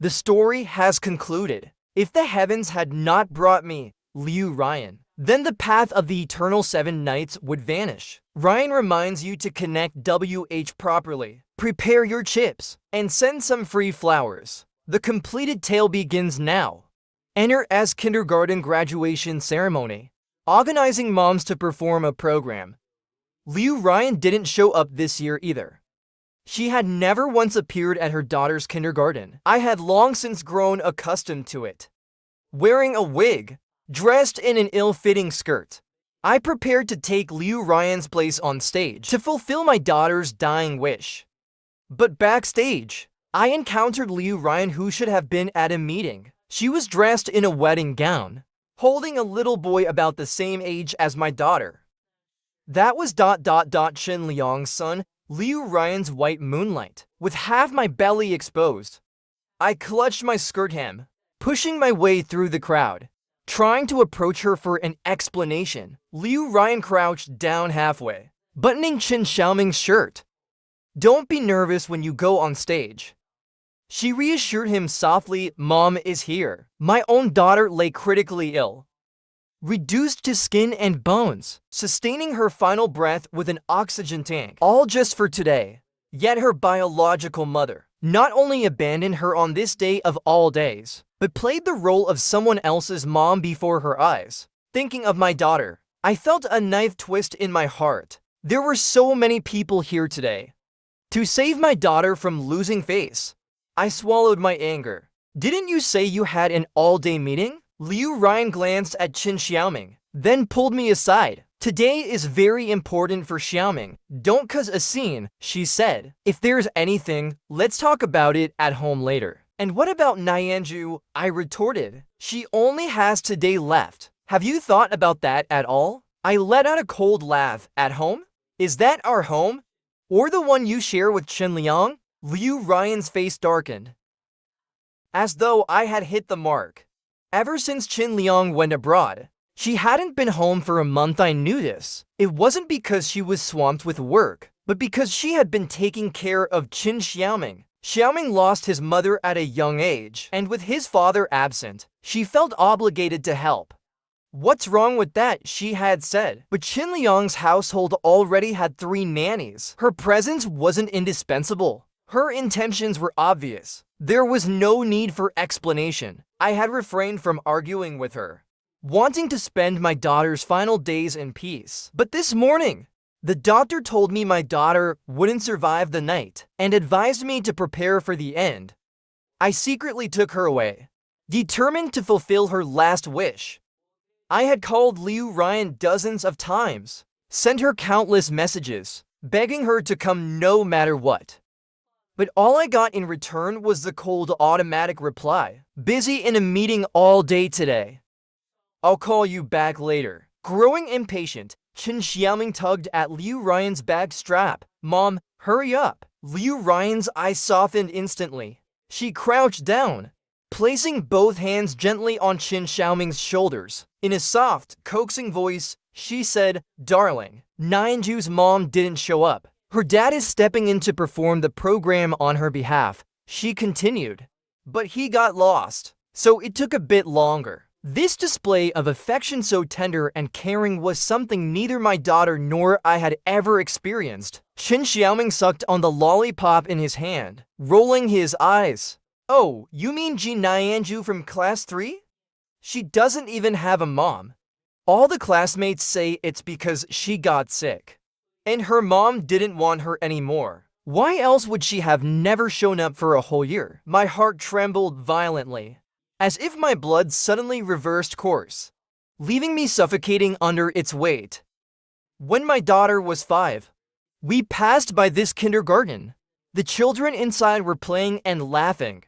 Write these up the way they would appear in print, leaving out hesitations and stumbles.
The story has concluded. If the heavens had not brought me, Liu Ryan, then the path of the eternal 7 nights would vanish. Ryan reminds you to connect WH properly. Prepare your chips, and send some free flowers. The completed tale begins now. Enter as kindergarten graduation ceremony. Organizing moms to perform a program. Liu Ryan didn't show up this year either. She had never once appeared at her daughter's kindergarten. I had long since grown accustomed to it. Wearing a wig, dressed in an ill-fitting skirt, I prepared to take Liu Ryan's place on stage to fulfill my daughter's dying wish. But backstage, I encountered Liu Ryan, who should have been at a meeting. She was dressed in a wedding gown, holding a little boy about the same age as my daughter. That was Chen Liang's son, Liu Ryan's white moonlight, with half my belly exposed. I clutched my skirt hem, pushing my way through the crowd, trying to approach her for an explanation. Liu Ryan crouched down halfway, buttoning Chen Xiaoming's shirt. "Don't be nervous when you go on stage." She reassured him softly. "Mom is here." My own daughter lay critically ill, reduced to skin and bones, sustaining her final breath with an oxygen tank, all just for today. Yet her biological mother not only abandoned her on this day of all days, but played the role of someone else's mom before her eyes. Thinking of my daughter, I felt a knife twist in my heart. There were so many people here today. To save my daughter from losing face, I swallowed my anger. "Didn't you say you had an all-day meeting?" Liu Ryan glanced at Chen Xiaoming, then pulled me aside. "Today is very important for Xiaoming. Don't cause a scene," she said. "If there's anything, let's talk about it at home later." "And what about Nianju?" I retorted. "She only has today left. Have you thought about that at all?" I let out a cold laugh. "At home? Is that our home? Or the one you share with Chen Liang?" Liu Ryan's face darkened, as though I had hit the mark. Ever since Chen Liang went abroad, she hadn't been home for a month. I knew this. It wasn't because she was swamped with work, but because she had been taking care of Chen Xiaoming. Xiaoming lost his mother at a young age, and with his father absent, she felt obligated to help. "What's wrong with that?" she had said. But Chen Liang's household already had 3 nannies. Her presence wasn't indispensable. Her intentions were obvious. There was no need for explanation. I had refrained from arguing with her, wanting to spend my daughter's final days in peace. But this morning, the doctor told me my daughter wouldn't survive the night and advised me to prepare for the end. I secretly took her away, determined to fulfill her last wish. I had called Liu Ryan dozens of times, sent her countless messages, begging her to come no matter what. But all I got in return was the cold automatic reply, "Busy in a meeting all day today. I'll call you back later." Growing impatient, Chen Xiaoming tugged at Liu Ryan's bag strap. "Mom, hurry up." Liu Ryan's eyes softened instantly. She crouched down, placing both hands gently on Chen Xiaoming's shoulders. In a soft, coaxing voice, she said, "Darling, Nianju's mom didn't show up. Her dad is stepping in to perform the program on her behalf," she continued. "But he got lost, so it took a bit longer." This display of affection, so tender and caring, was something neither my daughter nor I had ever experienced. Chen Xiaoming sucked on the lollipop in his hand, rolling his eyes. "Oh, you mean Ji Nianju from class 3? She doesn't even have a mom. All the classmates say it's because she got sick, and her mom didn't want her anymore. Why else would she have never shown up for a whole year?" My heart trembled violently, as if my blood suddenly reversed course, leaving me suffocating under its weight. When my daughter was 5, we passed by this kindergarten. The children inside were playing and laughing.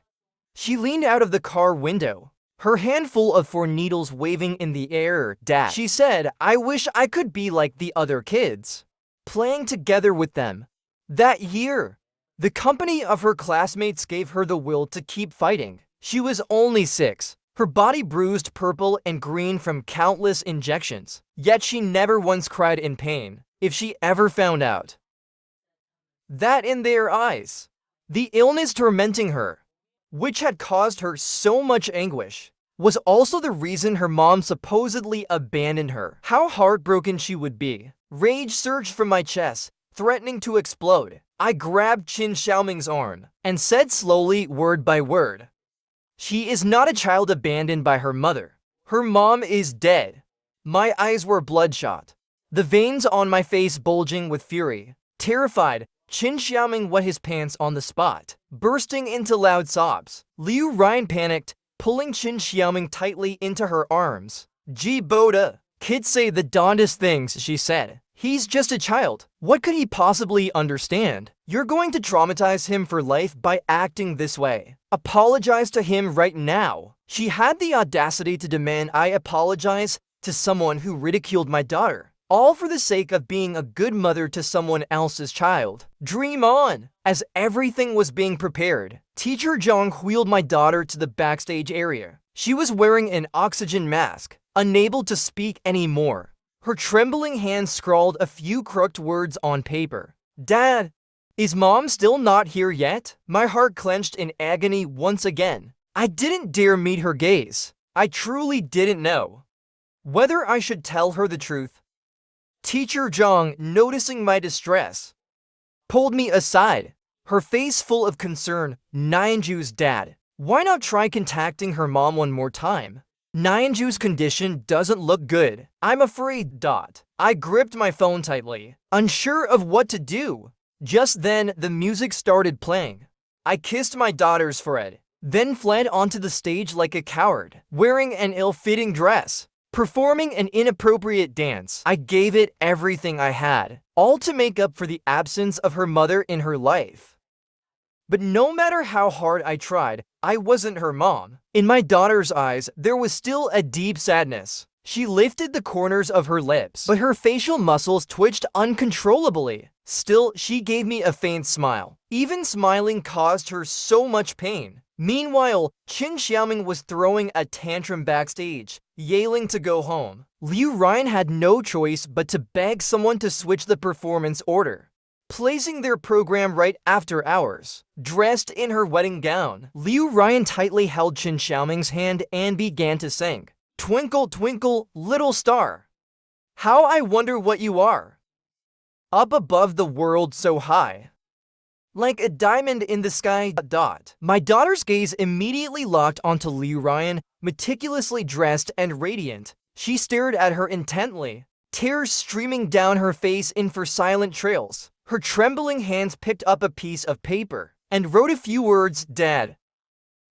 She leaned out of the car window, her handful of 4 needles waving in the air. "Dad," she said, "I wish I could be like the other kids, playing together with them." That year, the company of her classmates gave her the will to keep fighting. She was only 6, her body bruised purple and green from countless injections, yet she never once cried in pain. If she ever found out that in their eyes, the illness tormenting her which had caused her so much anguish, was also the reason her mom supposedly abandoned her. How heartbroken she would be. Rage surged from my chest, threatening to explode. I grabbed Qin Xiaoming's arm and said slowly, word by word, "She is not a child abandoned by her mother. Her mom is dead." My eyes were bloodshot, the veins on my face bulging with fury. Terrified, Qin Xiaoming wet his pants on the spot, bursting into loud sobs. Liu Ryan panicked, pulling Qin Xiaoming tightly into her arms. "Ji Boda, kids say the darndest things," she said. "He's just a child. What could he possibly understand? You're going to traumatize him for life by acting this way. Apologize to him right now." She had the audacity to demand I apologize to someone who ridiculed my daughter, all for the sake of being a good mother to someone else's child. Dream on! As everything was being prepared, Teacher Zhang wheeled my daughter to the backstage area. She was wearing an oxygen mask, unable to speak anymore. Her trembling hand scrawled a few crooked words on paper. "Dad, is Mom still not here yet?" My heart clenched in agony once again. I didn't dare meet her gaze. I truly didn't know whether I should tell her the truth. Teacher Zhang, noticing my distress, pulled me aside, her face full of concern. "Nianju's dad. Why not try contacting her mom one more time? Nianju's condition doesn't look good. I'm afraid." I gripped my phone tightly, unsure of what to do. Just then, the music started playing. I kissed my daughter's forehead, then fled onto the stage like a coward, wearing an ill-fitting dress, performing an inappropriate dance. I gave it everything I had, all to make up for the absence of her mother in her life. But no matter how hard I tried, I wasn't her mom. In my daughter's eyes, there was still a deep sadness. She lifted the corners of her lips, but her facial muscles twitched uncontrollably. Still, she gave me a faint smile. Even smiling caused her so much pain. Meanwhile, Qin Xiaoming was throwing a tantrum backstage, yelling to go home. Liu Ryan had no choice but to beg someone to switch the performance order, placing their program right after ours. Dressed in her wedding gown, Liu Ryan tightly held Qin Xiaoming's hand and began to sing, "Twinkle, twinkle, little star, how I wonder what you are, up above the world so high, like a diamond in the sky." My daughter's gaze immediately locked onto Liu Ryan, meticulously dressed and radiant. She stared at her intently, tears streaming down her face in for silent trails. Her trembling hands picked up a piece of paper and wrote a few words. "Dad,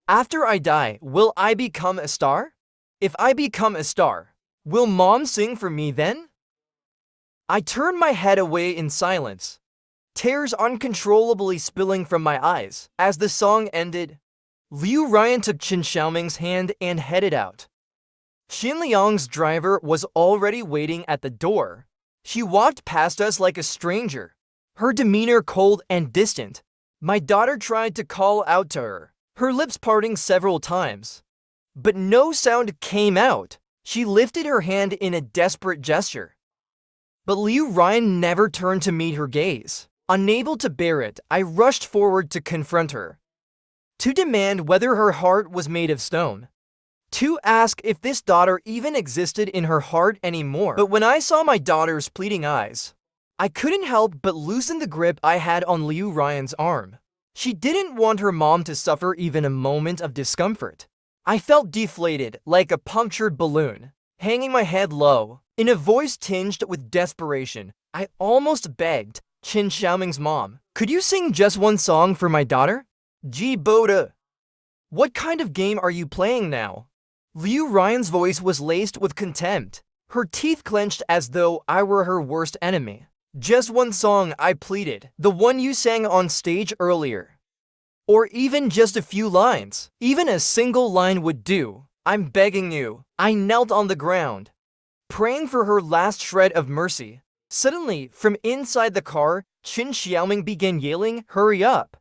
after I die, will I become a star? If I become a star, will Mom sing for me then?" I turned my head away in silence, tears uncontrollably spilling from my eyes. As the song ended, Liu Ryan took Qin Xiaoming's hand and headed out. Xin Liang's driver was already waiting at the door. She walked past us like a stranger, her demeanor cold and distant. My daughter tried to call out to her, her lips parting several times, but no sound came out. She lifted her hand in a desperate gesture, but Liu Ryan never turned to meet her gaze. Unable to bear it, I rushed forward to confront her, to demand whether her heart was made of stone, to ask if this daughter even existed in her heart anymore. But when I saw my daughter's pleading eyes, I couldn't help but loosen the grip I had on Liu Ryan's arm. She didn't want her mom to suffer even a moment of discomfort. I felt deflated, like a punctured balloon. Hanging my head low, in a voice tinged with desperation, I almost begged Qin Xiaoming's mom, "Could you sing just one song for my daughter?" "Ji Boda, what kind of game are you playing now?" Liu Ryan's voice was laced with contempt, her teeth clenched as though I were her worst enemy. "Just one song," I pleaded, "the one you sang on stage earlier. Or even just a few lines. Even a single line would do. I'm begging you." I knelt on the ground, praying for her last shred of mercy. Suddenly, from inside the car, Qin Xiaoming began yelling, "Hurry up!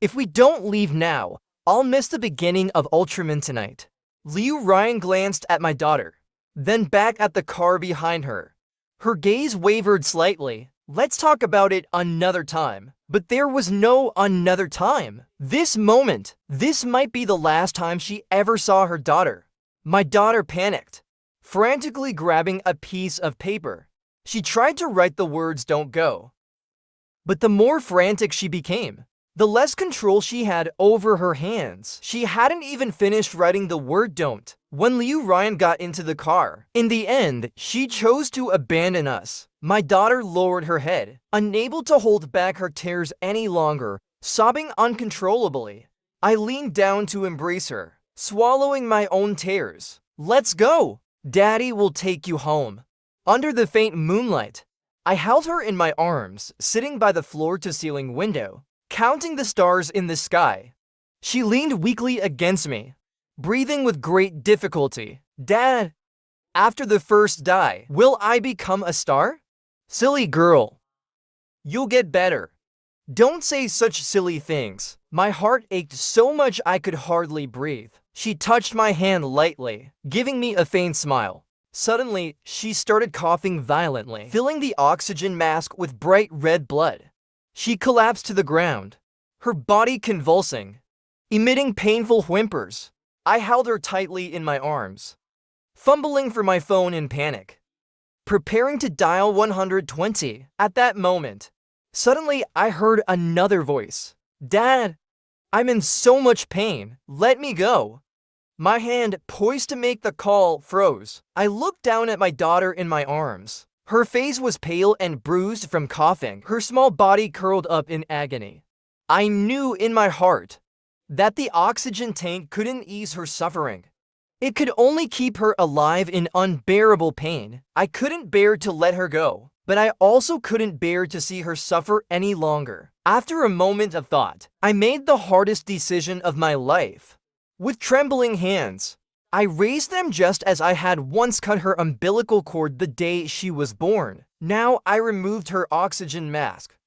If we don't leave now, I'll miss the beginning of Ultraman tonight." Liu Ryan glanced at my daughter, then back at the car behind her. Her gaze wavered slightly. "Let's talk about it another time." But there was no another time. This moment, this might be the last time she ever saw her daughter. My daughter panicked, frantically grabbing a piece of paper. She tried to write the words "don't go." But the more frantic she became, the less control she had over her hands. She hadn't even finished writing the word "don't" when Liu Ryan got into the car. In the end, she chose to abandon us. My daughter lowered her head, unable to hold back her tears any longer, sobbing uncontrollably. I leaned down to embrace her, swallowing my own tears. "Let's go! Daddy will take you home." Under the faint moonlight, I held her in my arms, sitting by the floor-to-ceiling window, counting the stars in the sky. She leaned weakly against me, breathing with great difficulty. "Dad, after the first die, will I become a star?" "Silly girl. You'll get better. Don't say such silly things." My heart ached so much I could hardly breathe. She touched my hand lightly, giving me a faint smile. Suddenly, she started coughing violently, filling the oxygen mask with bright red blood. She collapsed to the ground, her body convulsing, emitting painful whimpers. I held her tightly in my arms, fumbling for my phone in panic, preparing to dial 120. At that moment, suddenly I heard another voice. "Dad, I'm in so much pain. Let me go." My hand, poised to make the call, froze. I looked down at my daughter in my arms. Her face was pale and bruised from coughing, her small body curled up in agony. I knew in my heart that the oxygen tank couldn't ease her suffering. It could only keep her alive in unbearable pain. I couldn't bear to let her go, but I also couldn't bear to see her suffer any longer. After a moment of thought, I made the hardest decision of my life. With trembling hands, I raised them just as I had once cut her umbilical cord the day she was born. Now I removed her oxygen mask.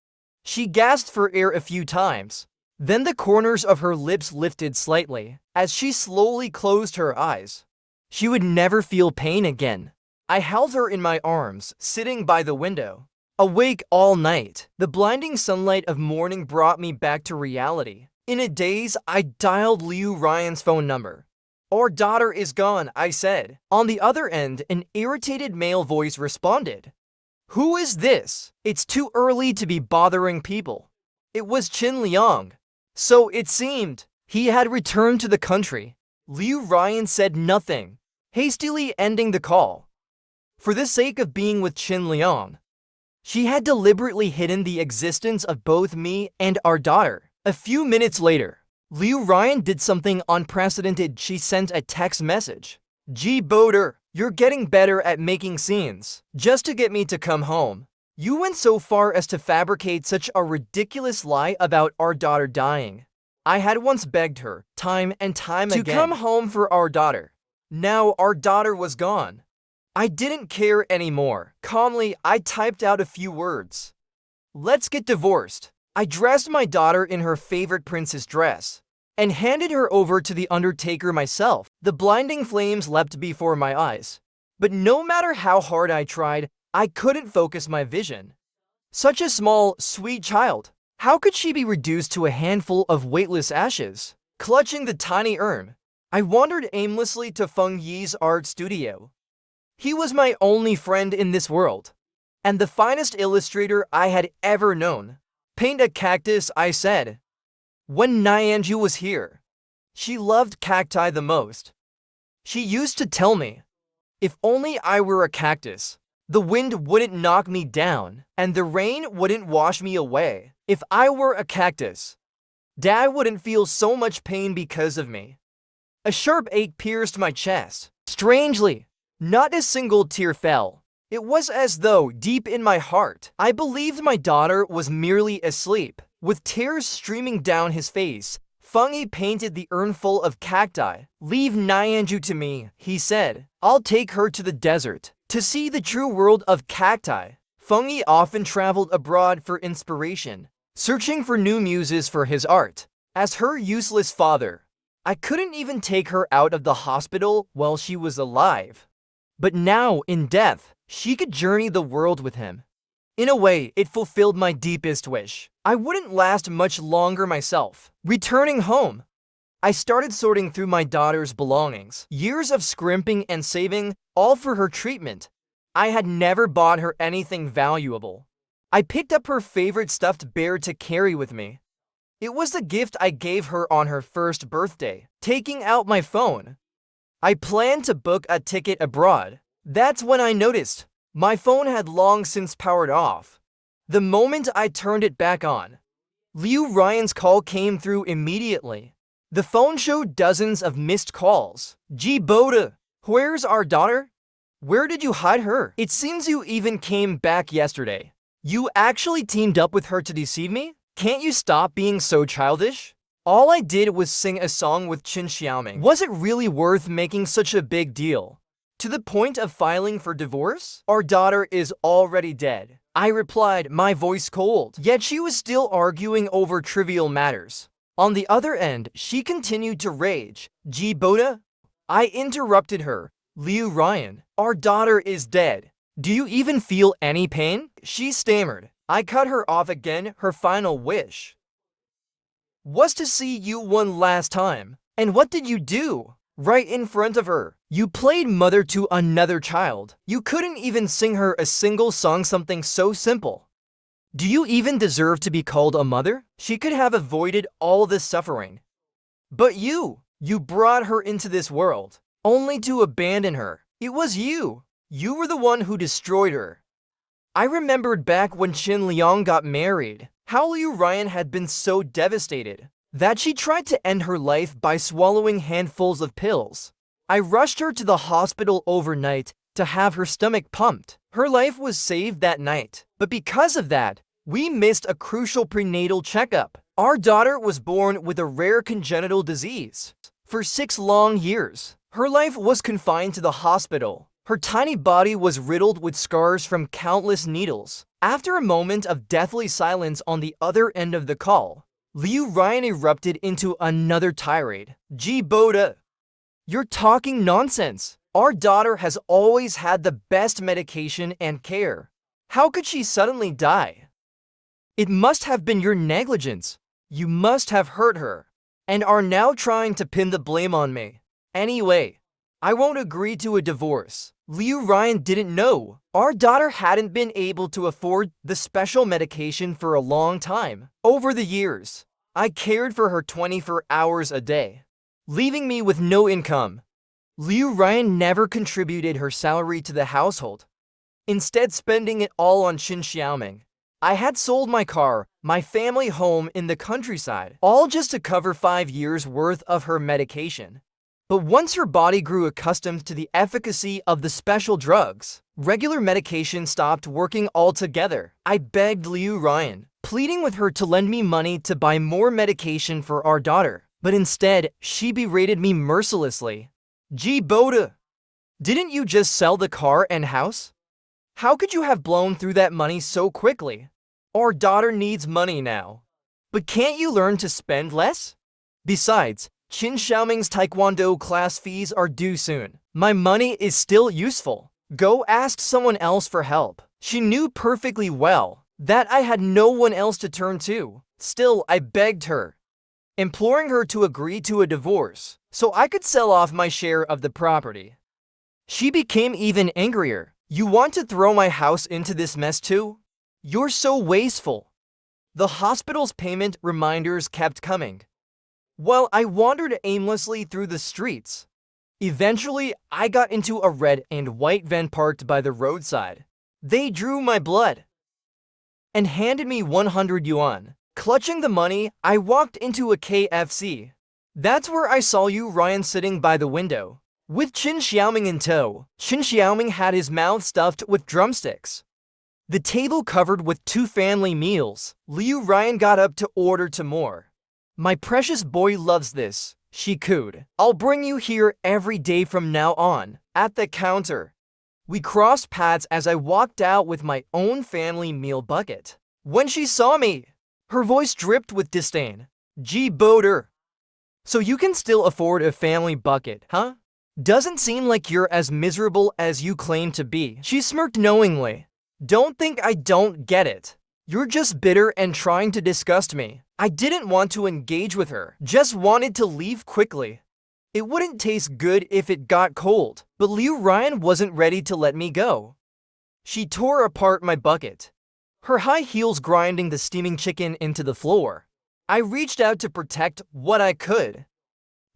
She gasped for air a few times. Then the corners of her lips lifted slightly as she slowly closed her eyes. She would never feel pain again. I held her in my arms, sitting by the window. Awake all night, the blinding sunlight of morning brought me back to reality. In a daze, I dialed Liu Ryan's phone number. "Our daughter is gone," I said. On the other end, an irritated male voice responded. "Who is this? It's too early to be bothering people." It was Qin Liang. So it seemed he had returned to the country. Liu Ryan said nothing, hastily ending the call. For the sake of being with Qin Liang, she had deliberately hidden the existence of both me and our daughter. A few minutes later, Liu Ryan did something unprecedented. She sent a text message. "Gee Boater, you're getting better at making scenes. Just to get me to come home. You went so far as to fabricate such a ridiculous lie about our daughter dying. I had once begged her, time and time again, to come home for our daughter. Now our daughter was gone. I didn't care anymore." Calmly, I typed out a few words. "Let's get divorced." I dressed my daughter in her favorite princess dress and handed her over to the undertaker myself. The blinding flames leapt before my eyes, but no matter how hard I tried, I couldn't focus my vision. Such a small, sweet child. How could she be reduced to a handful of weightless ashes? Clutching the tiny urn, I wandered aimlessly to Feng Yi's art studio. He was my only friend in this world, and the finest illustrator I had ever known. "Paint a cactus," I said. When Nianju was here, she loved cacti the most. She used to tell me, if only I were a cactus, the wind wouldn't knock me down, and the rain wouldn't wash me away. If I were a cactus, Dad wouldn't feel so much pain because of me. A sharp ache pierced my chest. Strangely, not a single tear fell. It was as though, deep in my heart, I believed my daughter was merely asleep. With tears streaming down his face, Feng Yi painted the urn full of cacti. "Leave Nianju to me," he said. "I'll take her to the desert to see the true world of cacti." Feng Yi often traveled abroad for inspiration, searching for new muses for his art. As her useless father, I couldn't even take her out of the hospital while she was alive. But now, in death, she could journey the world with him. In a way, it fulfilled my deepest wish. I wouldn't last much longer myself. Returning home, I started sorting through my daughter's belongings. Years of scrimping and saving, all for her treatment. I had never bought her anything valuable. I picked up her favorite stuffed bear to carry with me. It was the gift I gave her on her first birthday. Taking out my phone, I planned to book a ticket abroad. That's when I noticed my phone had long since powered off. The moment I turned it back on, Liu Ryan's call came through immediately. The phone showed dozens of missed calls. Boda, where's our daughter? Where did you hide her? It seems you even came back yesterday. You actually teamed up with her to deceive me? Can't you stop being so childish? All I did was sing a song with Qin Xiaoming. Was it really worth making such a big deal? To the point of filing for divorce? Our daughter is already dead. I replied, my voice cold. Yet she was still arguing over trivial matters. On the other end, she continued to rage. Boda? I interrupted her. Liu Ryan, our daughter is dead. Do you even feel any pain? She stammered. I cut her off again. Her final wish was to see you one last time. And what did you do? Right in front of her, you played mother to another child. You couldn't even sing her a single song, something so simple. Do you even deserve to be called a mother? She could have avoided all this suffering. But you brought her into this world, only to abandon her. It was you. You were the one who destroyed her. I remembered back when Qin Liang got married, how Liu Ryan had been so devastated that she tried to end her life by swallowing handfuls of pills. I rushed her to the hospital overnight to have her stomach pumped. Her life was saved that night, but because of that, we missed a crucial prenatal checkup. Our daughter was born with a rare congenital disease. For 6 long years, her life was confined to the hospital. Her tiny body was riddled with scars from countless needles. After a moment of deathly silence on the other end of the call, Liu Ryan erupted into another tirade. Boda, you're talking nonsense. Our daughter has always had the best medication and care. How could she suddenly die? It must have been your negligence. You must have hurt her, and are now trying to pin the blame on me. Anyway, I won't agree to a divorce. Liu Ryan didn't know. Our daughter hadn't been able to afford the special medication for a long time. Over the years, I cared for her 24 hours a day, leaving me with no income. Liu Ryan never contributed her salary to the household, instead spending it all on Qin Xiaoming. I had sold my car, my family home in the countryside, all just to cover 5 years' worth of her medication. But once her body grew accustomed to the efficacy of the special drugs, regular medication stopped working altogether. I begged Liu Ryan, pleading with her to lend me money to buy more medication for our daughter. But instead, she berated me mercilessly. Boda, didn't you just sell the car and house? How could you have blown through that money so quickly? Our daughter needs money now. But can't you learn to spend less? Besides, Qin Xiaoming's taekwondo class fees are due soon. My money is still useful. Go ask someone else for help. She knew perfectly well that I had no one else to turn to. Still, I begged her, imploring her to agree to a divorce so I could sell off my share of the property. She became even angrier. You want to throw my house into this mess too? You're so wasteful. The hospital's payment reminders kept coming, while I wandered aimlessly through the streets. Eventually, I got into a red and white van parked by the roadside. They drew my blood and handed me 100 yuan. Clutching the money, I walked into a KFC. That's where I saw Liu Ryan sitting by the window, with Qin Xiaoming in tow. Qin Xiaoming had his mouth stuffed with drumsticks, the table covered with 2 family meals. Liu Ryan got up to order 2 more. My precious boy loves this, she cooed. I'll bring you here every day from now on. At the counter, we crossed paths as I walked out with my own family meal bucket. When she saw me, her voice dripped with disdain. Boda, so you can still afford a family bucket, huh? Doesn't seem like you're as miserable as you claim to be. She smirked knowingly. Don't think I don't get it. You're just bitter and trying to disgust me. I didn't want to engage with her, just wanted to leave quickly. It wouldn't taste good if it got cold, but Liu Ryan wasn't ready to let me go. She tore apart my bucket, her high heels grinding the steaming chicken into the floor. I reached out to protect what I could,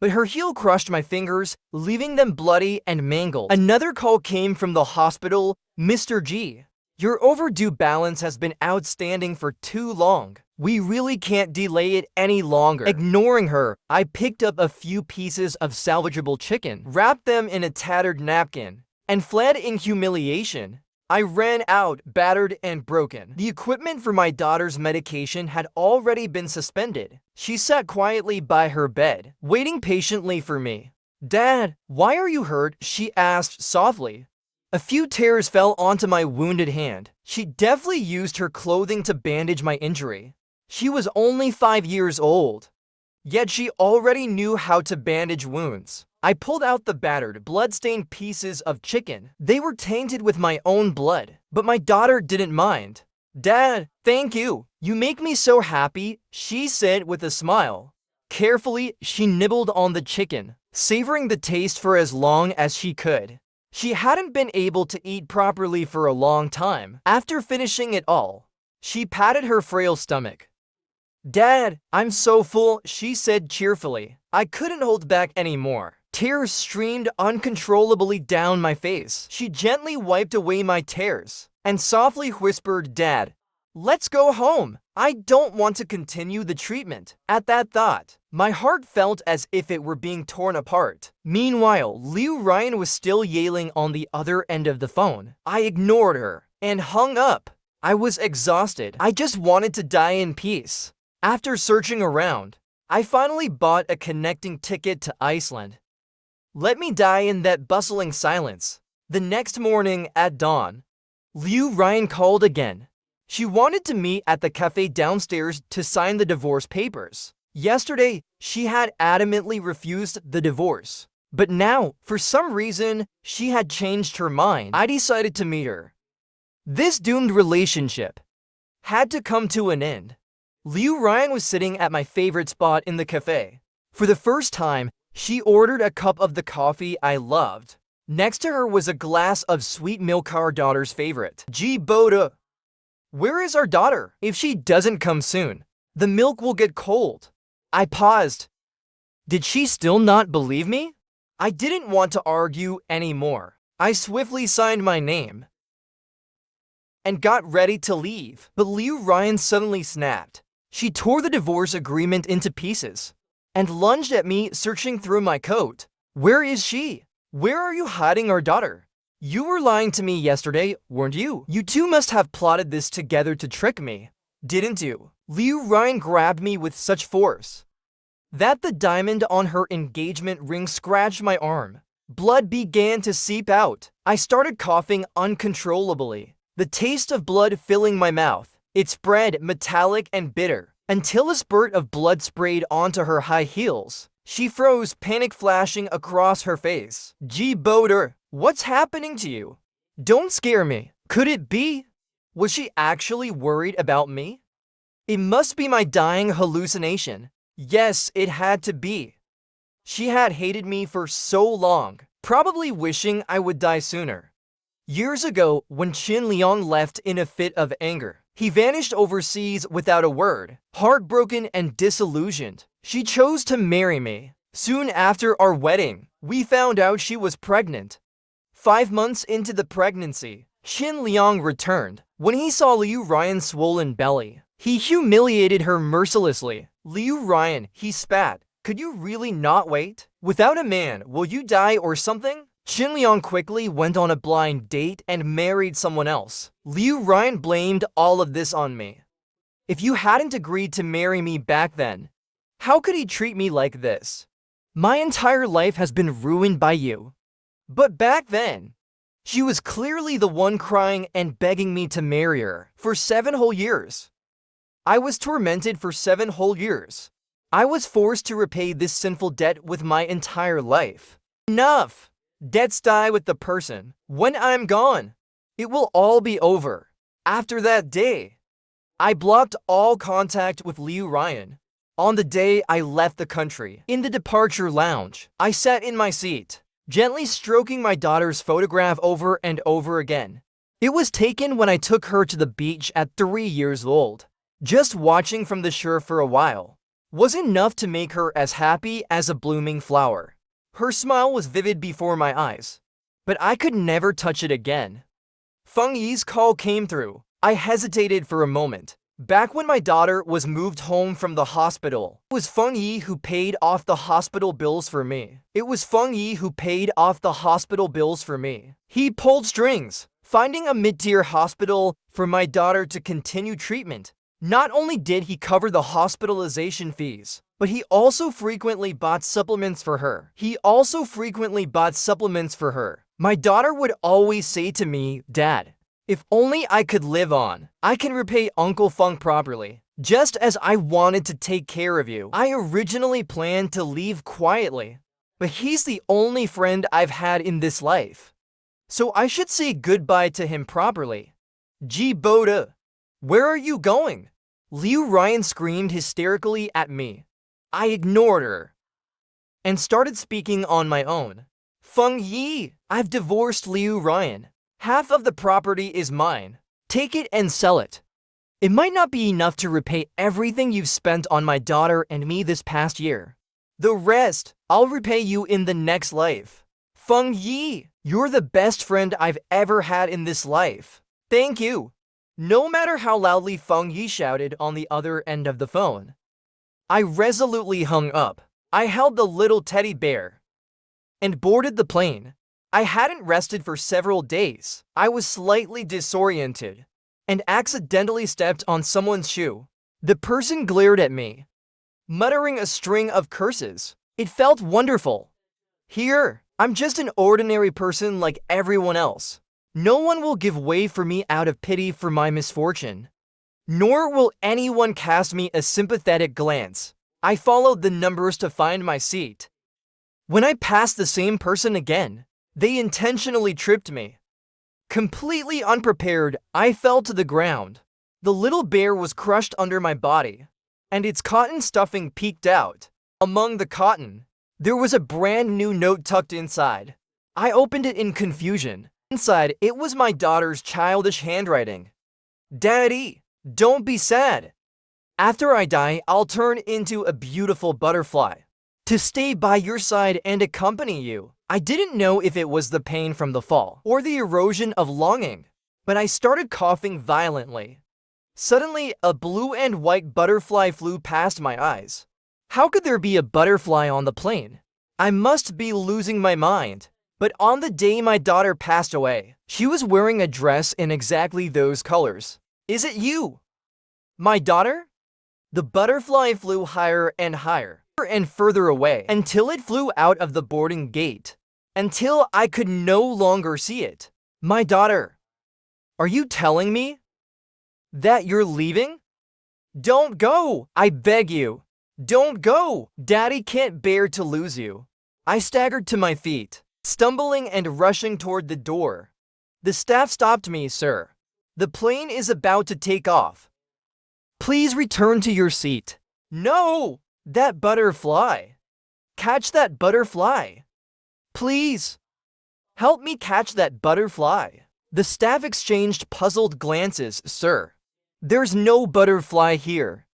but her heel crushed my fingers, leaving them bloody and mangled. Another call came from the hospital. Mr. G, your overdue balance has been outstanding for too long. We really can't delay it any longer. Ignoring her, I picked up a few pieces of salvageable chicken, wrapped them in a tattered napkin, and fled in humiliation. I ran out, battered and broken. The equipment for my daughter's medication had already been suspended. She sat quietly by her bed, waiting patiently for me. "Dad, why are you hurt?" she asked softly. A few tears fell onto my wounded hand. She deftly used her clothing to bandage my injury. She was only 5 years old, yet she already knew how to bandage wounds. I pulled out the battered, blood-stained pieces of chicken. They were tainted with my own blood, but my daughter didn't mind. "Dad, thank you. You make me so happy," she said with a smile. Carefully, she nibbled on the chicken, savoring the taste for as long as she could. She hadn't been able to eat properly for a long time. After finishing it all, she patted her frail stomach. "Dad, I'm so full," she said cheerfully. I couldn't hold back anymore. Tears streamed uncontrollably down my face. She gently wiped away my tears and softly whispered, "Dad, let's go home. I don't want to continue the treatment." At that thought, my heart felt as if it were being torn apart. Meanwhile, Liu Ryan was still yelling on the other end of the phone. I ignored her and hung up. I was exhausted. I just wanted to die in peace. After searching around, I finally bought a connecting ticket to Iceland. Let me die in that bustling silence. The next morning at dawn, Liu Ryan called again. She wanted to meet at the cafe downstairs to sign the divorce papers. Yesterday, she had adamantly refused the divorce, but now, for some reason, she had changed her mind. I decided to meet her. This doomed relationship had to come to an end. Liu Ryan was sitting at my favorite spot in the cafe. For the first time, she ordered a cup of the coffee I loved. Next to her was a glass of sweet milk, our daughter's favorite. "G Boda, where is our daughter? If she doesn't come soon, the milk will get cold." I paused. Did she still not believe me? I didn't want to argue anymore. I swiftly signed my name and got ready to leave. But Liu Ryan suddenly snapped. She tore the divorce agreement into pieces and lunged at me, searching through my coat. "Where is she? Where are you hiding our daughter? You were lying to me yesterday, weren't you? You two must have plotted this together to trick me, didn't you?" Liu Ryan grabbed me with such force that the diamond on her engagement ring scratched my arm. Blood began to seep out. I started coughing uncontrollably, the taste of blood filling my mouth. It spread, metallic and bitter, until a spurt of blood sprayed onto her high heels. She froze, panic flashing across her face. "G Boder, what's happening to you? Don't scare me." Could it be? Was she actually worried about me? It must be my dying hallucination. Yes, it had to be. She had hated me for so long, probably wishing I would die sooner. Years ago, when Qin Liang left in a fit of anger, he vanished overseas without a word. Heartbroken and disillusioned, she chose to marry me. Soon after our wedding, we found out she was pregnant. 5 months into the pregnancy, Qin Liang returned. When he saw Liu Ryan's swollen belly, he humiliated her mercilessly. "Liu Ryan," he spat, "could you really not wait? Without a man, will you die or something?" Qin Liang quickly went on a blind date and married someone else. Liu Ryan blamed all of this on me. If you hadn't agreed to marry me back then, how could he treat me like this? My entire life has been ruined by you. But back then, she was clearly the one crying and begging me to marry her. For 7 whole years, I was tormented for 7 whole years. I was forced to repay this sinful debt with my entire life. Enough! Debts die with the person. When I'm gone, it will all be over. After that day, I blocked all contact with Liu Ryan. On the day I left the country, in the departure lounge, I sat in my seat, gently stroking my daughter's photograph over and over again. It was taken when I took her to the beach at 3 years old. Just watching from the shore for a while was enough to make her as happy as a blooming flower. Her smile was vivid before my eyes, but I could never touch it again. Feng Yi's call came through. I hesitated for a moment. Back when my daughter was moved home from the hospital, it was Feng Yi who paid off the hospital bills for me. He pulled strings, finding a mid-tier hospital for my daughter to continue treatment. Not only did he cover the hospitalization fees, but he also frequently bought supplements for her. My daughter would always say to me, "Dad, if only I could live on, I can repay Uncle Feng properly. Just as I wanted to take care of you, I originally planned to leave quietly, but he's the only friend I've had in this life, so I should say goodbye to him properly." Ji Boda, where are you going? Liu Ryan screamed hysterically at me. I ignored her and started speaking on my own. Feng Yi, I've divorced Liu Ryan. Half of the property is mine. Take it and sell it. It might not be enough to repay everything you've spent on my daughter and me this past year. The rest, I'll repay you in the next life. Feng Yi, you're the best friend I've ever had in this life. Thank you. No matter how loudly Feng Yi shouted on the other end of the phone, I resolutely hung up. I held the little teddy bear and boarded the plane. I hadn't rested for several days. I was slightly disoriented and accidentally stepped on someone's shoe. The person glared at me, muttering a string of curses. It felt wonderful. Here, I'm just an ordinary person like everyone else. No one will give way for me out of pity for my misfortune, nor will anyone cast me a sympathetic glance. I followed the numbers to find my seat. When I passed the same person again, they intentionally tripped me. Completely unprepared, I fell to the ground. The little bear was crushed under my body, and its cotton stuffing peeked out. Among the cotton, there was a brand new note tucked inside. I opened it in confusion. Inside, it was my daughter's childish handwriting. "Daddy, don't be sad. After I die, I'll turn into a beautiful butterfly to stay by your side and accompany you." I didn't know if it was the pain from the fall or the erosion of longing, but I started coughing violently. Suddenly, a blue and white butterfly flew past my eyes. How could there be a butterfly on the plane? I must be losing my mind. But on the day my daughter passed away, she was wearing a dress in exactly those colors. "Is it you, my daughter?" The butterfly flew higher and higher and further away until it flew out of the boarding gate, until I could no longer see it. "My daughter, are you telling me that you're leaving? Don't go, I beg you. Don't go. Daddy can't bear to lose you." I staggered to my feet, stumbling and rushing toward the door. The staff stopped me. "Sir, the plane is about to take off. Please return to your seat." "No, that butterfly. Catch that butterfly. Please, help me catch that butterfly." The staff exchanged puzzled glances. "Sir, there's no butterfly here.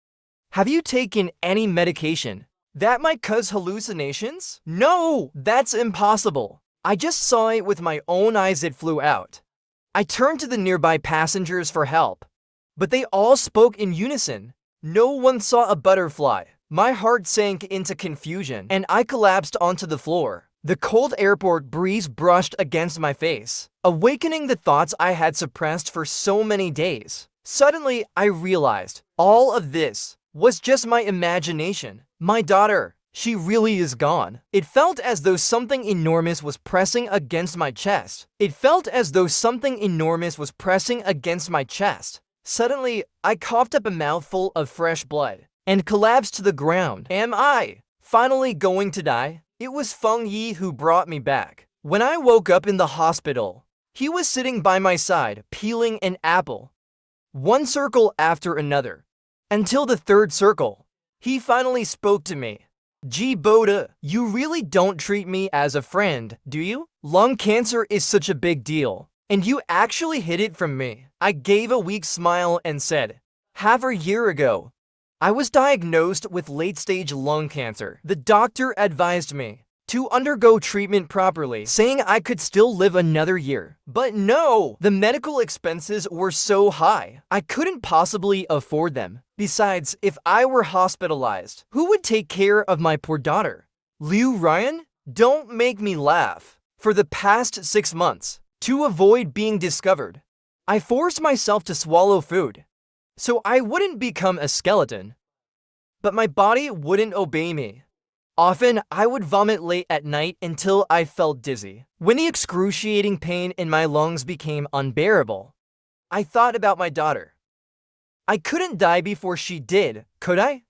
Have you taken any medication that might cause hallucinations?" "No, that's impossible. I just saw it with my own eyes. It flew out." I turned to the nearby passengers for help, but they all spoke in unison. No one saw a butterfly. My heart sank into confusion, and I collapsed onto the floor. The cold airport breeze brushed against my face, awakening the thoughts I had suppressed for so many days. Suddenly, I realized all of this was just my imagination. My daughter, she really is gone. It felt as though something enormous was pressing against my chest. Suddenly, I coughed up a mouthful of fresh blood and collapsed to the ground. Am I finally going to die? It was Feng Yi who brought me back. When I woke up in the hospital, he was sitting by my side, peeling an apple. one circle after another, until the third circle. He finally spoke to me. Boda, you really don't treat me as a friend, do you? Lung cancer is such a big deal, and you actually hid it from me. I gave a weak smile and said, half a year ago, I was diagnosed with late-stage lung cancer. The doctor advised me to undergo treatment properly, saying I could still live another year. But no, the medical expenses were so high, I couldn't possibly afford them. Besides, if I were hospitalized, who would take care of my poor daughter? Liu Ryan? Don't make me laugh. For the past 6 months, to avoid being discovered, I forced myself to swallow food, so I wouldn't become a skeleton. But my body wouldn't obey me. Often, I would vomit late at night until I felt dizzy. When the excruciating pain in my lungs became unbearable, I thought about my daughter. I couldn't die before she did, could I?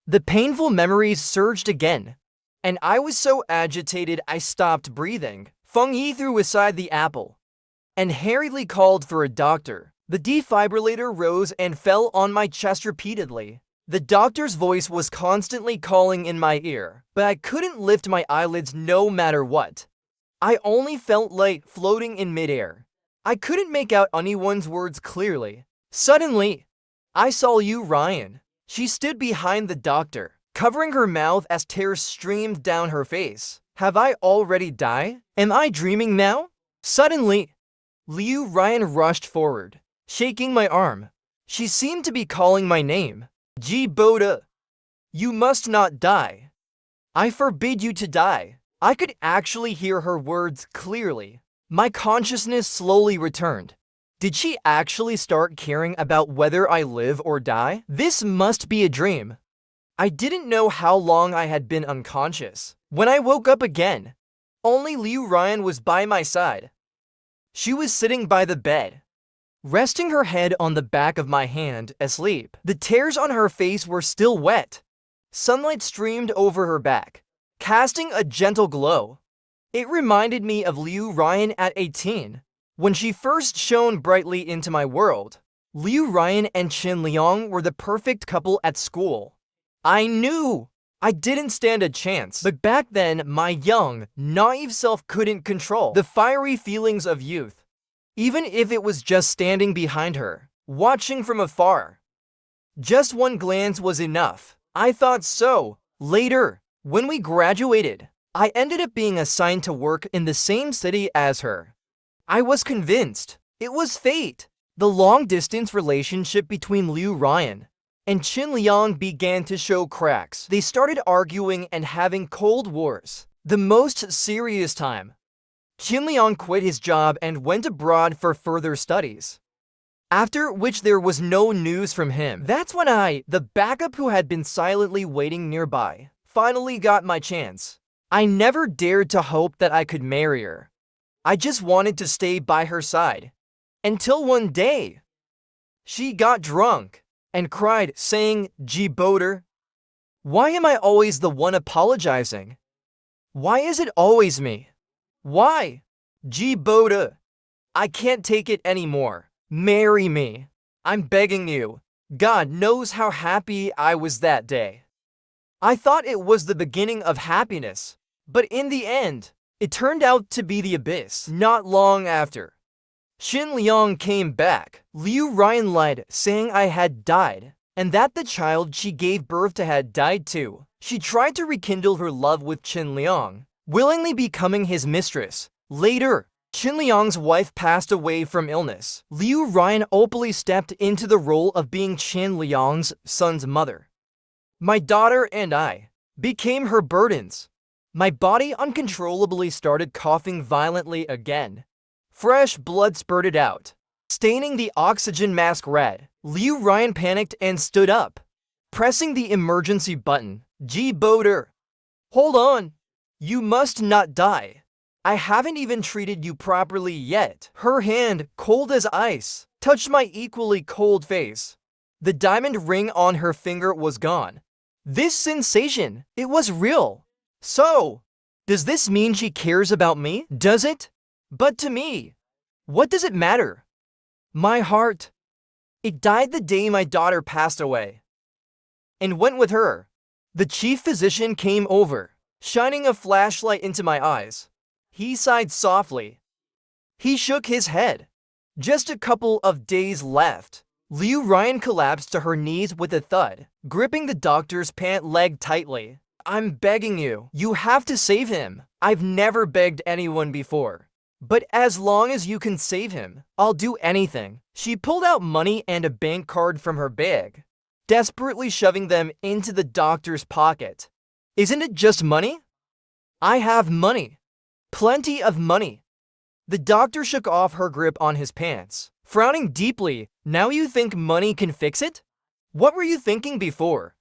The painful memories surged again, and I was so agitated I stopped breathing. Feng Yi threw aside the apple and hurriedly called for a doctor. The defibrillator rose and fell on my chest repeatedly. The doctor's voice was constantly calling in my ear, but I couldn't lift my eyelids no matter what. I only felt light floating in midair. I couldn't make out anyone's words clearly. Suddenly, I saw Liu Ryan. She stood behind the doctor, covering her mouth as tears streamed down her face. Have I already died? Am I dreaming now? Suddenly, Liu Ryan rushed forward, shaking my arm. She seemed to be calling my name. Boda, you must not die. I forbid you to die. I could actually hear her words clearly. My consciousness slowly returned. Did she actually start caring about whether I live or die? This must be a dream. I didn't know how long I had been unconscious. When I woke up again, only Liu Ryan was by my side. She was sitting by the bed, resting her head on the back of my hand, asleep. The tears on her face were still wet. Sunlight streamed over her back, casting a gentle glow. It reminded me of Liu Ryan at 18, when she first shone brightly into my world. Liu Ryan and Qin Liang were the perfect couple at school. I knew I didn't stand a chance, but back then, my young, naive self couldn't control the fiery feelings of youth. Even if it was just standing behind her, watching from afar. Just one glance was enough. I thought so. Later, when we graduated, I ended up being assigned to work in the same city as her. I was convinced it was fate. The long-distance relationship between Liu Ryan and Qin Liang began to show cracks. They started arguing and having cold wars. The most serious time, Qin Liang quit his job and went abroad for further studies, after which there was no news from him. That's when I, the backup who had been silently waiting nearby, finally got my chance. I never dared to hope that I could marry her. I just wanted to stay by her side. Until one day, she got drunk and cried, saying, Boda, why am I always the one apologizing? Why is it always me? Why? Boda, I can't take it anymore. Marry me. I'm begging you. God knows how happy I was that day. I thought it was the beginning of happiness, but in the end, it turned out to be the abyss. Not long after, Qin Liang came back. Liu Ryan lied, saying I had died, and that the child she gave birth to had died too. She tried to rekindle her love with Qin Liang, willingly becoming his mistress. Later, Qin Liang's wife passed away from illness. Liu Ryan openly stepped into the role of being Qin Liang's son's mother. My daughter and I became her burdens. My body uncontrollably started coughing violently again. Fresh blood spurted out, staining the oxygen mask red. Liu Ryan panicked and stood up, pressing the emergency button. Boda, hold on. You must not die. I haven't even treated you properly yet. Her hand, cold as ice, touched my equally cold face. The diamond ring on her finger was gone. This sensation, it was real. So, does this mean she cares about me? Does it? But to me, what does it matter? My heart, It died the day my daughter passed away and went with her. The chief physician came over, shining a flashlight into my eyes. He sighed softly. He shook his head. Just a couple of days left. Liu Ryan collapsed to her knees with a thud, gripping the doctor's pant leg tightly. I'm begging you. You have to save him. I've never begged anyone before. But as long as you can save him, I'll do anything. She pulled out money and a bank card from her bag, desperately shoving them into the doctor's pocket. Isn't it just money? I have money. Plenty of money. The doctor shook off her grip on his pants, frowning deeply. Now you think money can fix it? What were you thinking before?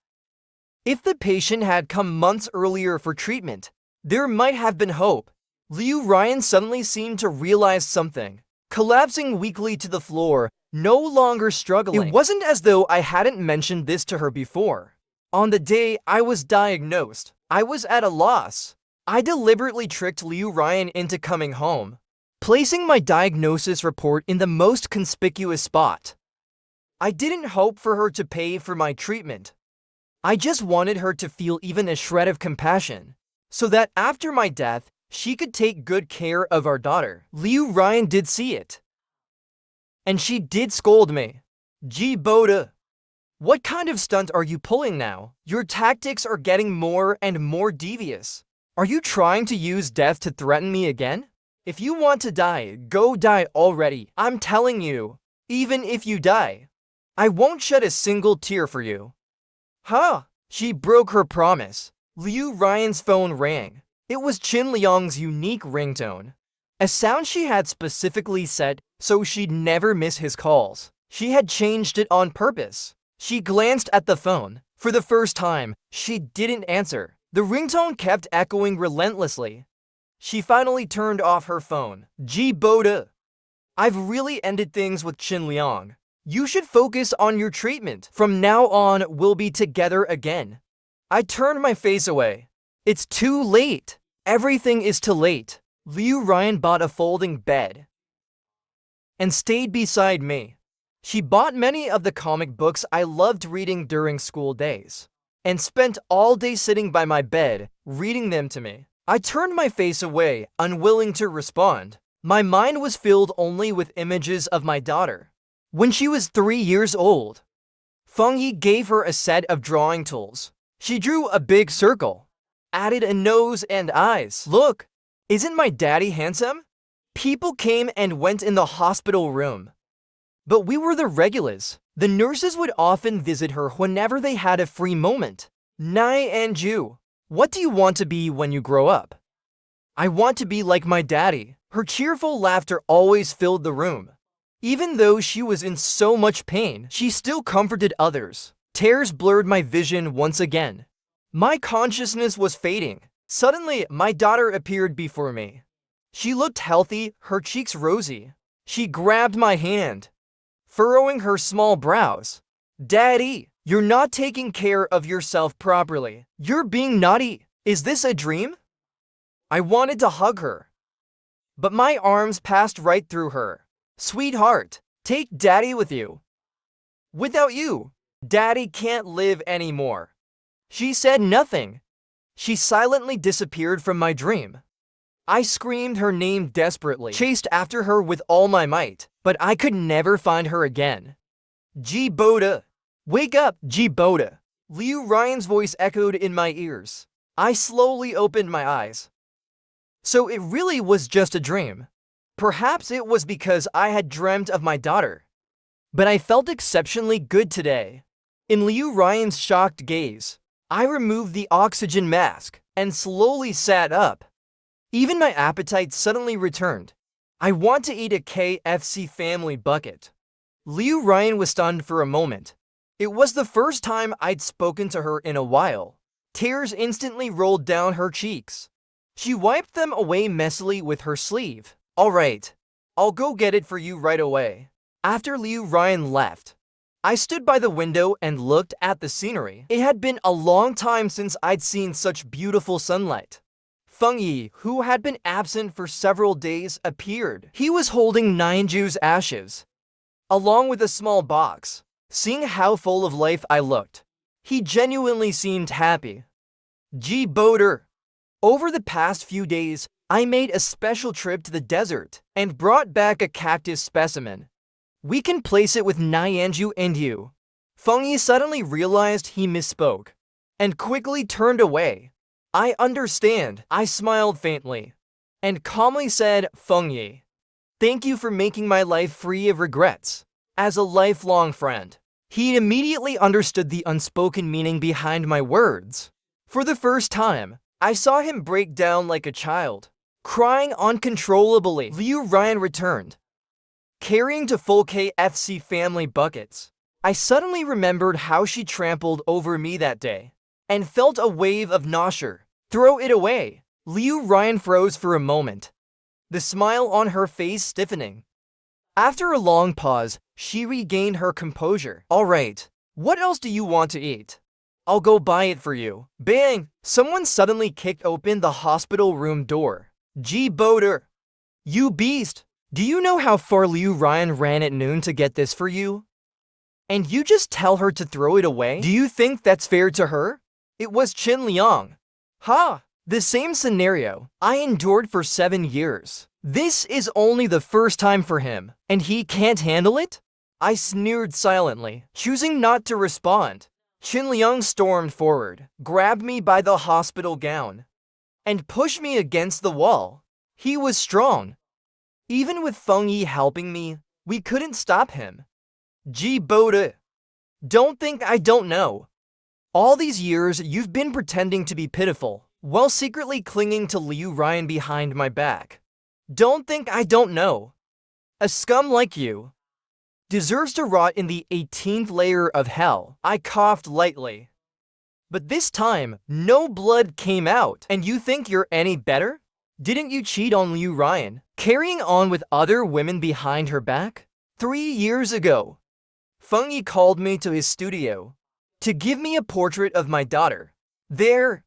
If the patient had come months earlier for treatment, there might have been hope. Liu Ryan suddenly seemed to realize something, collapsing weakly to the floor, no longer struggling. It wasn't as though I hadn't mentioned this to her before. On the day I was diagnosed, I was at a loss. I deliberately tricked Liu Ryan into coming home, placing my diagnosis report in the most conspicuous spot. I didn't hope for her to pay for my treatment. I just wanted her to feel even a shred of compassion, so that after my death, she could take good care of our daughter. Liu Ryan did see it. And she did scold me. Gee, Boda. What kind of stunt are you pulling now? Your tactics are getting more and more devious. Are you trying to use death to threaten me again? If you want to die, go die already. I'm telling you, even if you die, I won't shed a single tear for you. Huh? She broke her promise. Liu Ryan's phone rang. It was Qin Liang's unique ringtone, a sound she had specifically set so she'd never miss his calls. She had changed it on purpose. She glanced at the phone. For the first time, she didn't answer. The ringtone kept echoing relentlessly. She finally turned off her phone. Gee, Boda. I've really ended things with Qin Liang. You should focus on your treatment. From now on, we'll be together again. I turned my face away. It's too late. Everything is too late. Liu Ryan bought a folding bed and stayed beside me. She bought many of the comic books I loved reading during school days and spent all day sitting by my bed, reading them to me. I turned my face away, unwilling to respond. My mind was filled only with images of my daughter. When she was 3 years old, Feng Yi gave her a set of drawing tools. She drew a big circle, added a nose and eyes. Look, isn't my daddy handsome? People came and went in the hospital room. But we were the regulars. The nurses would often visit her whenever they had a free moment. Nai and Ju, what do you want to be when you grow up? I want to be like my daddy. Her cheerful laughter always filled the room. Even though she was in so much pain, she still comforted others. Tears blurred my vision once again. My consciousness was fading. Suddenly, my daughter appeared before me. She looked healthy, her cheeks rosy. She grabbed my hand, furrowing her small brows. Daddy, you're not taking care of yourself properly. You're being naughty. Is this a dream? I wanted to hug her, but my arms passed right through her. Sweetheart, take Daddy with you. Without you, Daddy can't live anymore. She said nothing. She silently disappeared from my dream. I screamed her name desperately, chased after her with all my might, but I could never find her again. Gee, Boda. Wake up, Gee, Boda. Liu Ryan's voice echoed in my ears. I slowly opened my eyes. So it really was just a dream. Perhaps it was because I had dreamt of my daughter. But I felt exceptionally good today. In Liu Ryan's shocked gaze, I removed the oxygen mask and slowly sat up. Even my appetite suddenly returned. I want to eat a KFC family bucket. Liu Ryan was stunned for a moment. It was the first time I'd spoken to her in a while. Tears instantly rolled down her cheeks. She wiped them away messily with her sleeve. All right, I'll go get it for you right away. After Liu Ryan left, I stood by the window and looked at the scenery. It had been a long time since I'd seen such beautiful sunlight. Feng Yi, who had been absent for several days, appeared. He was holding Nianju's ashes, along with a small box. Seeing how full of life I looked, he genuinely seemed happy. G. Boater. Over the past few days, I made a special trip to the desert and brought back a cactus specimen. We can place it with Nyanju and you. Fengyi suddenly realized he misspoke and quickly turned away. I understand, I smiled faintly and calmly said, Fengyi, thank you for making my life free of regrets. As a lifelong friend, he immediately understood the unspoken meaning behind my words. For the first time, I saw him break down like a child, crying uncontrollably. Liu Ryan returned, carrying to full KFC family buckets. I suddenly remembered how she trampled over me that day and felt a wave of nausea. Throw it away. Liu Ryan froze for a moment, the smile on her face stiffening. After a long pause, she regained her composure. All right, what else do you want to eat? I'll go buy it for you. Bang! Someone suddenly kicked open the hospital room door. G. Boater. You beast! Do you know how far Liu Ryan ran at noon to get this for you? And you just tell her to throw it away? Do you think that's fair to her? It was Qin Liang. Ha! The same scenario I endured for 7 years. This is only the first time for him, and he can't handle it? I sneered silently, choosing not to respond. Qin Liang stormed forward, grabbed me by the hospital gown, and pushed me against the wall. He was strong. Even with Fengyi helping me, we couldn't stop him. G. Boda. Don't think I don't know. All these years, you've been pretending to be pitiful, while secretly clinging to Liu Ryan behind my back. Don't think I don't know. A scum like you deserves to rot in the 18th layer of hell. I coughed lightly. But this time, no blood came out. And you think you're any better? Didn't you cheat on Liu Ryan, carrying on with other women behind her back? 3 years ago, Fengyi called me to his studio to give me a portrait of my daughter. There,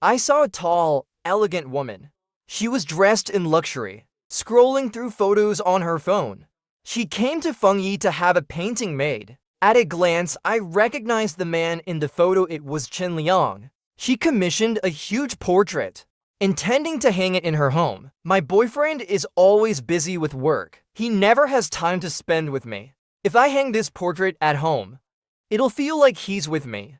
I saw a tall, elegant woman. She was dressed in luxury, scrolling through photos on her phone. She came to Fengyi to have a painting made. At a glance, I recognized the man in the photo. It was Qin Liang. She commissioned a huge portrait, intending to hang it in her home. My boyfriend is always busy with work. He never has time to spend with me. If I hang this portrait at home, it'll feel like he's with me.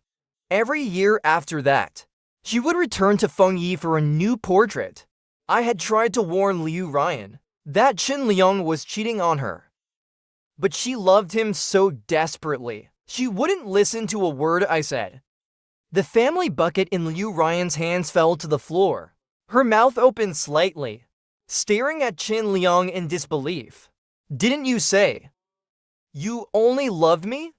Every year after that, she would return to Fengyi for a new portrait. I had tried to warn Liu Ryan that Qin Liang was cheating on her, but she loved him so desperately, she wouldn't listen to a word I said. The family bucket in Liu Ryan's hands fell to the floor. Her mouth opened slightly, staring at Qin Liang in disbelief. Didn't you say you only loved me?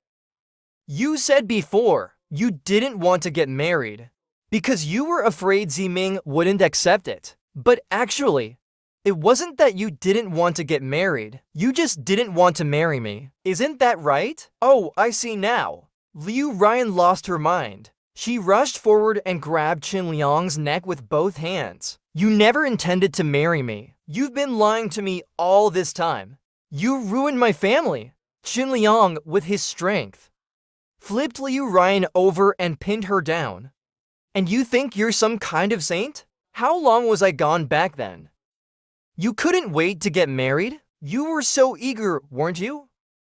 You said before you didn't want to get married because you were afraid Ziming wouldn't accept it. But actually, it wasn't that you didn't want to get married. You just didn't want to marry me. Isn't that right? Oh, I see now. Liu Ryan lost her mind. She rushed forward and grabbed Qin Liang's neck with both hands. You never intended to marry me. You've been lying to me all this time. You ruined my family. Qin Liang, with his strength, flipped Liu Ryan over and pinned her down. And you think you're some kind of saint? How long was I gone back then? You couldn't wait to get married? You were so eager, weren't you?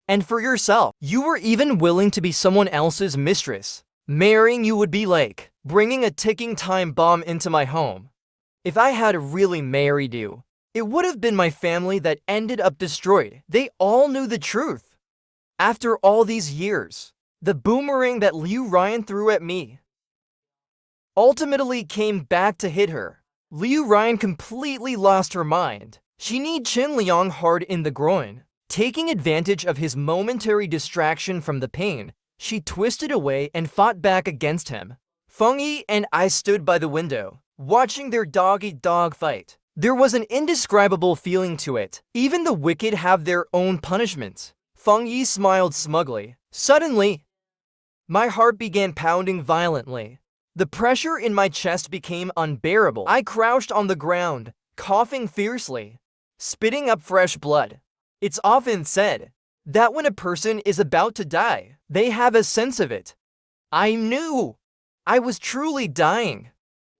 And for yourself, you were even willing to be someone else's mistress. Marrying you would be like bringing a ticking time bomb into my home. If I had really married you, it would have been my family that ended up destroyed. They all knew the truth. After all these years, the boomerang that Liu Ryan threw at me ultimately came back to hit her. Liu Ryan completely lost her mind. She kneed Qin Liang hard in the groin. Taking advantage of his momentary distraction from the pain, she twisted away and fought back against him. Fengyi and I stood by the window, watching their dog-eat-dog fight. There was an indescribable feeling to it. Even the wicked have their own punishments. Fengyi smiled smugly. Suddenly, my heart began pounding violently. The pressure in my chest became unbearable. I crouched on the ground, coughing fiercely, spitting up fresh blood. It's often said that when a person is about to die, they have a sense of it. I knew I was truly dying.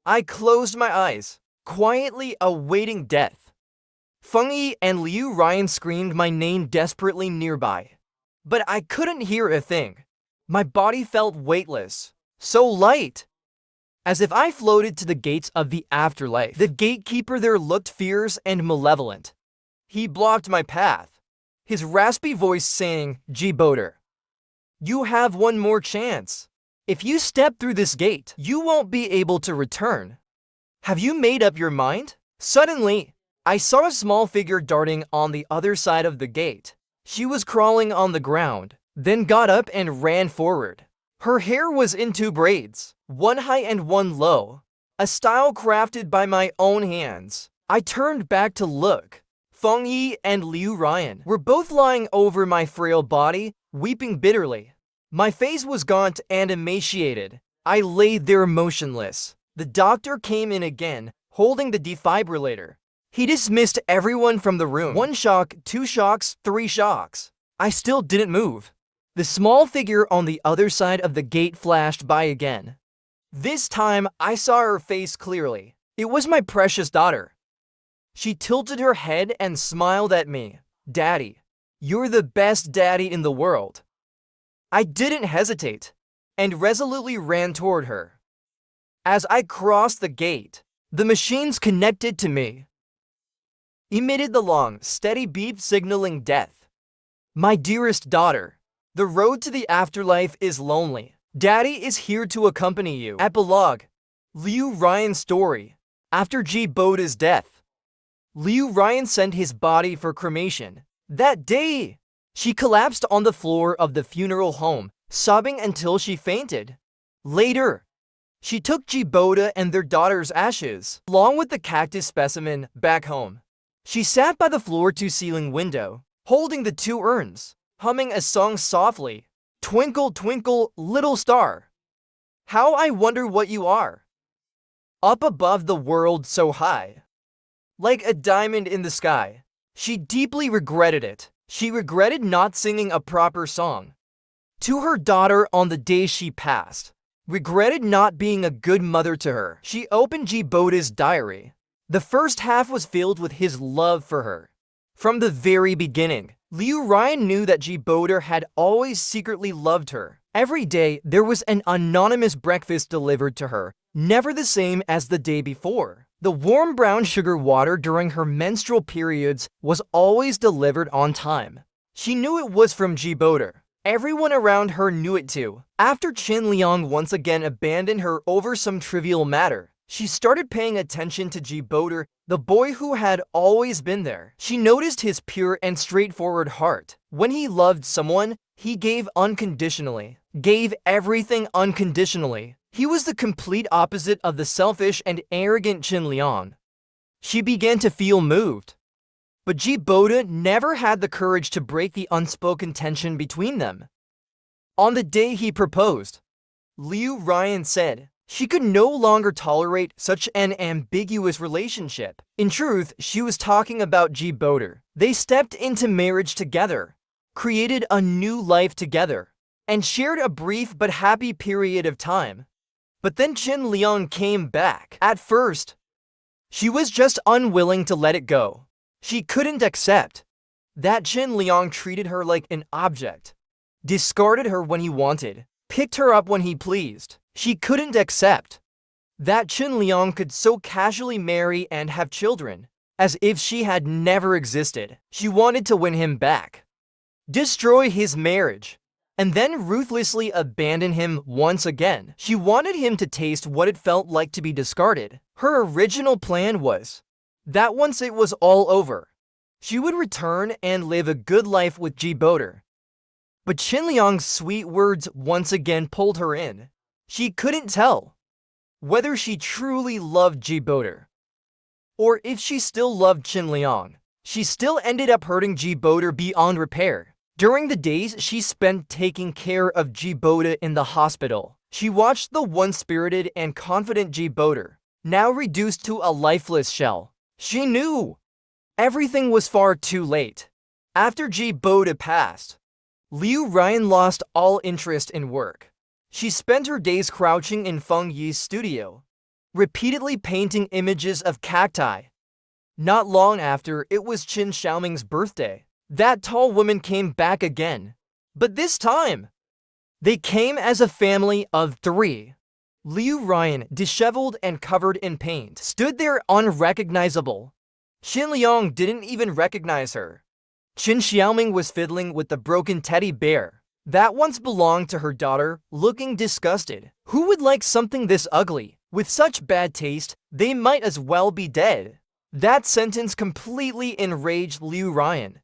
I closed my eyes, quietly awaiting death. Fengyi and Liu Ryan screamed my name desperately nearby, but I couldn't hear a thing. My body felt weightless, so light, as if I floated to the gates of the afterlife. The gatekeeper there looked fierce and malevolent. He blocked my path, his raspy voice saying, "Jiboder, you have one more chance. If you step through this gate, you won't be able to return. Have you made up your mind?" Suddenly, I saw a small figure darting on the other side of the gate. She was crawling on the ground, then got up and ran forward. Her hair was in two braids, one high and one low, a style crafted by my own hands. I turned back to look. Fengyi and Liu Ryan were both lying over my frail body, weeping bitterly. My face was gaunt and emaciated. I lay there motionless. The doctor came in again, holding the defibrillator. He dismissed everyone from the room. 1 shock, 2 shocks, 3 shocks. I still didn't move. The small figure on the other side of the gate flashed by again. This time, I saw her face clearly. It was my precious daughter. She tilted her head and smiled at me. "Daddy, you're the best daddy in the world." I didn't hesitate, and resolutely ran toward her. As I crossed the gate, the machines connected to me emitted the long, steady beep signaling death. "My dearest daughter, the road to the afterlife is lonely. Daddy is here to accompany you." Epilogue. Liu Ryan's story. After Jiboda's death, Liu Ryan sent his body for cremation. That day, she collapsed on the floor of the funeral home, sobbing until she fainted. Later, she took Jiboda and their daughter's ashes, along with the cactus specimen, back home. She sat by the floor-to-ceiling window, holding the 2 urns, humming a song softly. "Twinkle, twinkle, little star, how I wonder what you are. Up above the world so high, like a diamond in the sky." She deeply regretted it. She regretted not singing a proper song to her daughter on the day she passed. Regretted not being a good mother to her. She opened Jiboda's diary. The first half was filled with his love for her. From the very beginning, Liu Ryan knew that Jiboda had always secretly loved her. Every day, there was an anonymous breakfast delivered to her, never the same as the day before. The warm brown sugar water during her menstrual periods was always delivered on time. She knew it was from Jiboda. Everyone around her knew it too. After Qin Liang once again abandoned her over some trivial matter, she started paying attention to Jiboda, the boy who had always been there. She noticed his pure and straightforward heart. When he loved someone, he gave unconditionally, gave everything unconditionally. He was the complete opposite of the selfish and arrogant Qin Liang. She began to feel moved. But Jiboda never had the courage to break the unspoken tension between them. On the day he proposed, Liu Ryan said she could no longer tolerate such an ambiguous relationship. In truth, she was talking about Jiboda. They stepped into marriage together, created a new life together, and shared a brief but happy period of time. But then Qin Liang came back. At first, she was just unwilling to let it go. She couldn't accept that Qin Liang treated her like an object, discarded her when he wanted, picked her up when he pleased. She couldn't accept that Qin Liang could so casually marry and have children, as if she had never existed. She wanted to win him back, destroy his marriage, and then ruthlessly abandon him once again. She wanted him to taste what it felt like to be discarded. Her original plan was that once it was all over, she would return and live a good life with Jiboda. But Qin Liang's sweet words once again pulled her in. She couldn't tell whether she truly loved Jiboda, or if she still loved Qin Liang. She still ended up hurting Jiboda beyond repair. During the days she spent taking care of Jiboda in the hospital, she watched the once-spirited and confident Jiboda, now reduced to a lifeless shell. She knew everything was far too late. After Ji Boda passed, Liu Ryan lost all interest in work. She spent her days crouching in Feng Yi's studio, repeatedly painting images of cacti. Not long after, it was Qin Xiaoming's birthday. That tall woman came back again. But this time, they came as a family of 3. Liu Ryan, disheveled and covered in paint, stood there unrecognizable. Qin Liang didn't even recognize her. Qin Xiaoming was fiddling with the broken teddy bear that once belonged to her daughter, looking disgusted. Who would like something this ugly? With such bad taste, they might as well be dead. That sentence completely enraged Liu Ryan.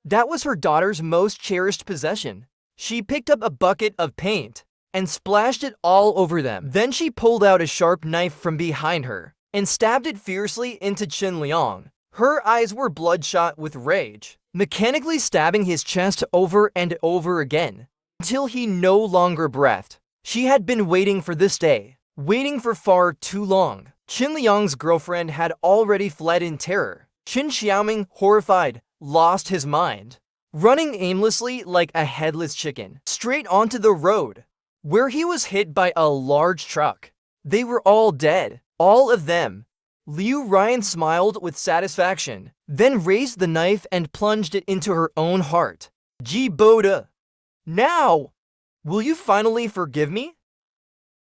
That was her daughter's most cherished possession. She picked up a bucket of paint and splashed it all over them. Then she pulled out a sharp knife from behind her and stabbed it fiercely into Qin Liang. Her eyes were bloodshot with rage, mechanically stabbing his chest over and over again until he no longer breathed. She had been waiting for this day, waiting for far too long. Qin Liang's girlfriend had already fled in terror. Qin Xiaoming, horrified, lost his mind, running aimlessly like a headless chicken, straight onto the road, where he was hit by a large truck. They were all dead, all of them. Liu Ryan smiled with satisfaction, then raised the knife and plunged it into her own heart. Ji Boda, now, will you finally forgive me?